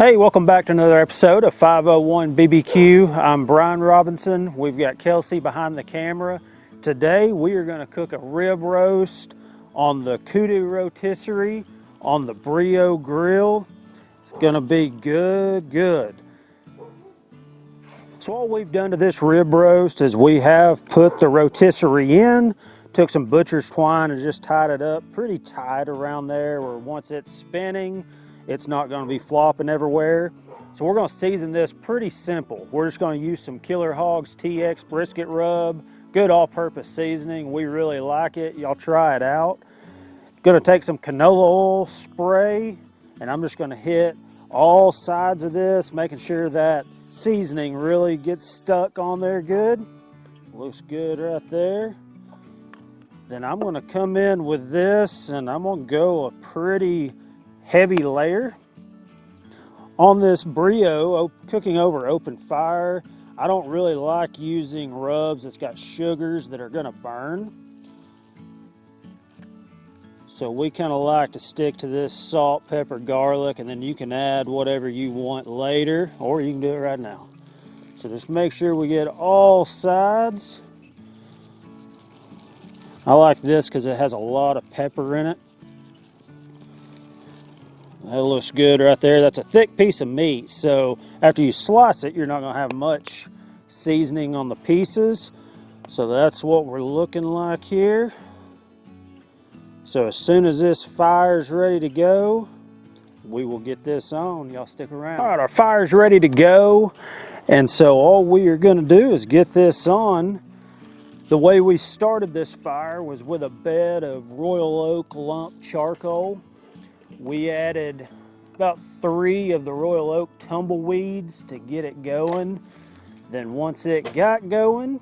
Hey, welcome back to another episode of 501 BBQ. I'm Brian Robinson. We've got Kelsey behind the camera. Today we are going to cook a rib roast on the Kudu Rotisserie on the Breeo grill. It's going to be good. So all we've done to this rib roast is we have put the rotisserie in, took some butcher's twine and just tied it up pretty tight around there where once it's spinning, it's not going to be flopping everywhere. So we're going to season this pretty simple. We're just going to use some Killer Hogs TX brisket rub, good all-purpose seasoning. We really like it. Y'all try it out. Going to take some canola oil spray, and I'm just going to hit all sides of this, making sure that seasoning really gets stuck on there good. Looks good right there. Then I'm going to come in with this, and I'm going to go a pretty heavy layer on this Breeo, cooking over open fire. I don't really like using rubs that's got sugars that are going to burn. So we kind of like to stick to this salt, pepper, garlic, and then you can add whatever you want later, or you can do it right now. So just make sure we get all sides. I like this because it has a lot of pepper in it. That looks good right there. That's a thick piece of meat, so after you slice it, you're not going to have much seasoning on the pieces. So that's what we're looking like here. So as soon as this fire's ready to go, we will get this on. Y'all stick around. All right, our fire's ready to go, and so all we are going to do is get this on. The way we started this fire was with a bed of Royal Oak lump charcoal. We added about 3 of the Royal Oak tumbleweeds to get it going. Then once it got going,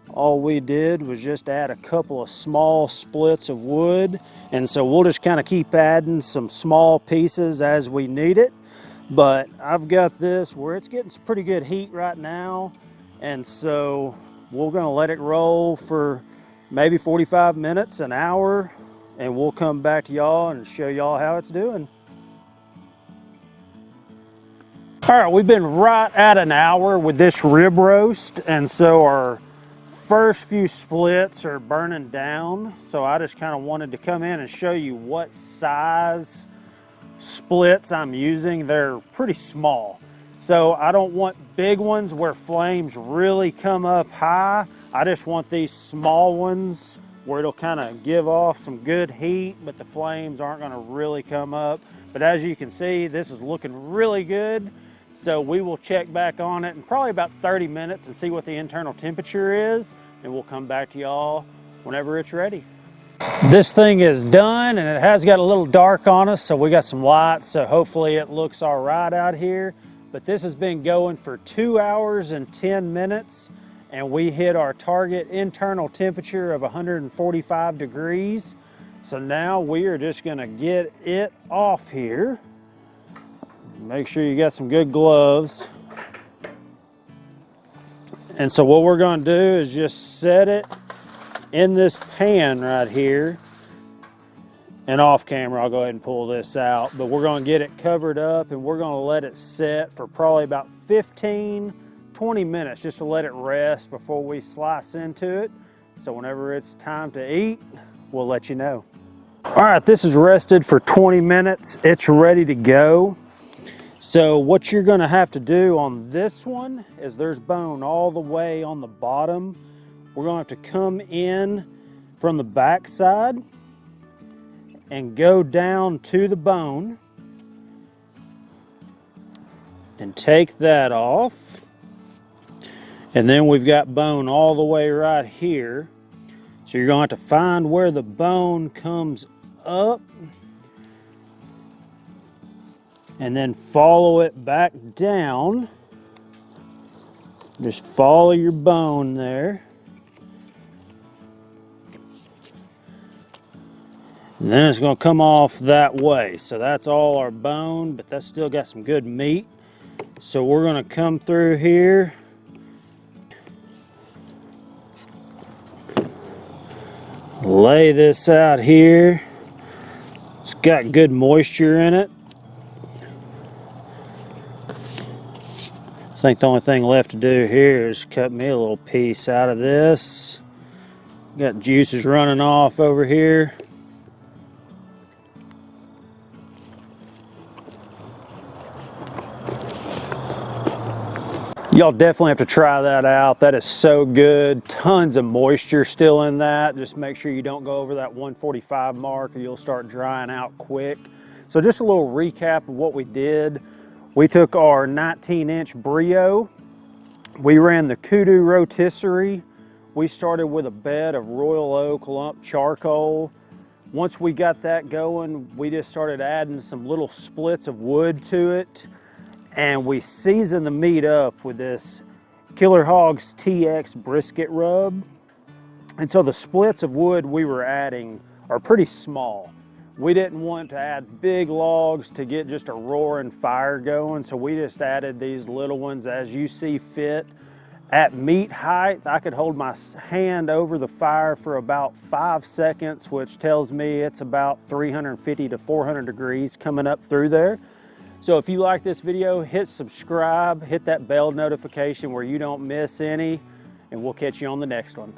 all we did was just add a couple of small splits of wood. And so we'll just kind of keep adding some small pieces as we need it. But I've got this where it's getting some pretty good heat right now. And so we're gonna let it roll for maybe 45 minutes, an hour, and we'll come back to y'all and show y'all how it's doing. All right, we've been right at an hour with this rib roast, and so our first few splits are burning down. So I just kind of wanted to come in and show you what size splits I'm using. They're pretty small. So I don't want big ones where flames really come up high. I just want these small ones where it'll kind of give off some good heat, but the flames aren't going to really come up. But as you can see, this is looking really good. So we will check back on it in probably about 30 minutes and see what the internal temperature is, and we'll come back to y'all whenever it's ready. This thing is done, and it has got a little dark on us, so we got some lights, so hopefully it looks all right out here. But this has been going for 2 hours and 10 minutes. And we hit our target internal temperature of 145 degrees. So now we are just gonna get it off here. Make sure you got some good gloves. And so what we're gonna do is just set it in this pan right here. And off camera, I'll go ahead and pull this out, but we're gonna get it covered up and we're gonna let it set for probably about 20 minutes just to let it rest before we slice into it. So whenever it's time to eat, we'll let you know. All right, this is rested for 20 minutes. It's ready to go. So what you're gonna have to do on this one is there's bone all the way on the bottom. We're gonna have to come in from the back side and go down to the bone and take that off. And then we've got bone all the way right here. So you're going to have to find where the bone comes up and then follow it back down. Just follow your bone there. And then it's going to come off that way. So that's all our bone, but that's still got some good meat. So we're going to come through here. Lay this out here. It's got good moisture in it. think the only thing left to do here is cut me a little piece out of this. Got juices running off over here. Y'all definitely have to try that out. That is so good. Tons of moisture still in that. Just make sure you don't go over that 145 mark or you'll start drying out quick. So just a little recap of what we did. We took our 19-inch Breeo. We ran the Kudu Rotisserie. We started with a bed of royal oak lump charcoal. Once we got that going, we just started adding some little splits of wood to it. And we season the meat up with this Killer Hogs TX brisket rub. And so the splits of wood we were adding are pretty small. We didn't want to add big logs to get just a roaring fire going, so we just added these little ones as you see fit. At meat height, I could hold my hand over the fire for about 5 seconds, which tells me it's about 350 to 400 degrees coming up through there. So if you like this video, hit subscribe, hit that bell notification where you don't miss any, and we'll catch you on the next one.